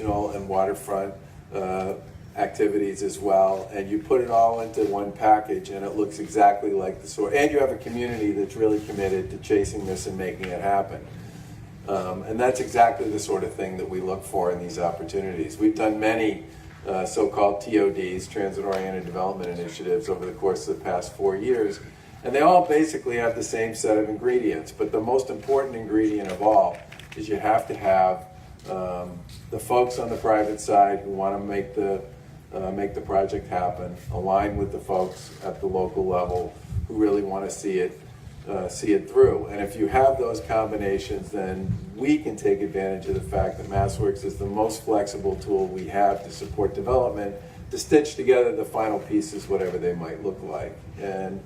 recreational and waterfront activities as well, and you put it all into one package and it looks exactly like the sort, and you have a community that's really committed to chasing this and making it happen. And that's exactly the sort of thing that we look for in these opportunities. We've done many so-called TODs, Transit-Oriented Development Initiatives, over the course of the past 4 years, and they all basically have the same set of ingredients, but the most important ingredient of all is you have to have the folks on the private side who want to make the project happen, align with the folks at the local level who really want to see it through. And if you have those combinations, then we can take advantage of the fact that MassWorks is the most flexible tool we have to support development, to stitch together the final pieces, whatever they might look like. And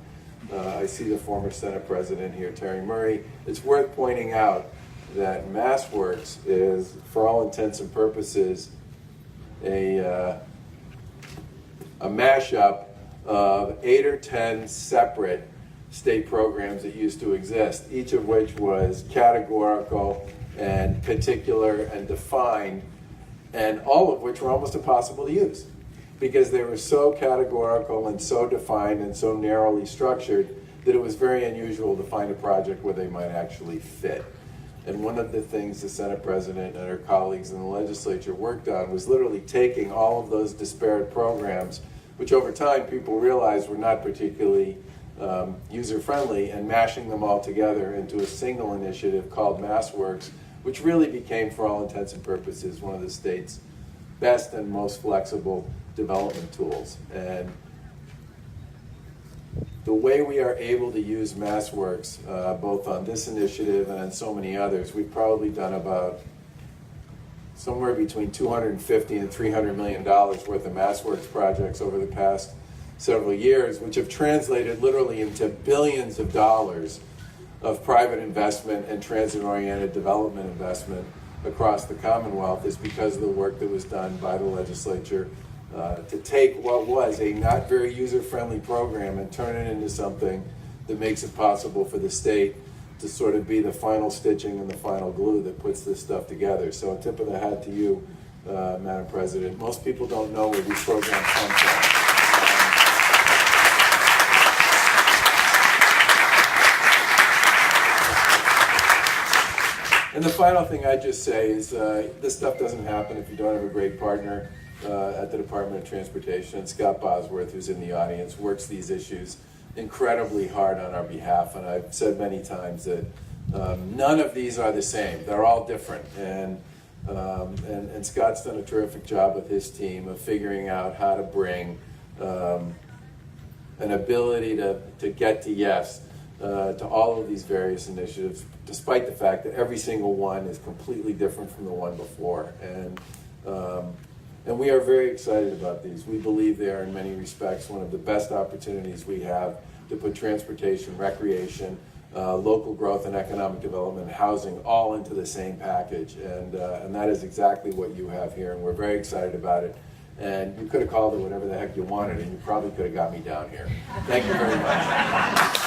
I see the former Senate President here, Terry Murray. It's worth pointing out that MassWorks is, for all intents and purposes, a mashup of 8 or 10 separate state programs that used to exist, each of which was categorical and particular and defined, and all of which were almost impossible to use because they were so categorical and so defined and so narrowly structured that it was very unusual to find a project where they might actually fit. And one of the things the Senate President and her colleagues in the legislature worked on was literally taking all of those disparate programs, which over time people realized were not particularly user-friendly, and mashing them all together into a single initiative called MassWorks, which really became, for all intents and purposes, one of the state's best and most flexible development tools. And the way we are able to use MassWorks, both on this initiative and on so many others, we've probably done about somewhere between $250 and $300 million worth of MassWorks projects over the past several years, which have translated literally into billions of dollars of private investment and transit-oriented development investment across the Commonwealth, is because of the work that was done by the legislature to take what was a not very user-friendly program and turn it into something that makes it possible for the state to sort of be the final stitching and the final glue that puts this stuff together. So a tip of the hat to you, Madam President. Most people don't know where these programs come from. And the final thing I'd just say is this stuff doesn't happen if you don't have a great partner at the Department of Transportation. Scott Bosworth, who's in the audience, works these issues incredibly hard on our behalf. And I've said many times that none of these are the same. They're all different. And Scott's done a terrific job with his team of figuring out how to bring an ability to get to yes to all of these various initiatives, despite the fact that every single one is completely different from the one before. And we are very excited about these. We believe they are, in many respects, one of the best opportunities we have to put transportation, recreation, local growth and economic development, housing, all into the same package. And that is exactly what you have here, and we're very excited about it. And you could have called it whatever the heck you wanted, and you probably could have got me down here. Thank you very much.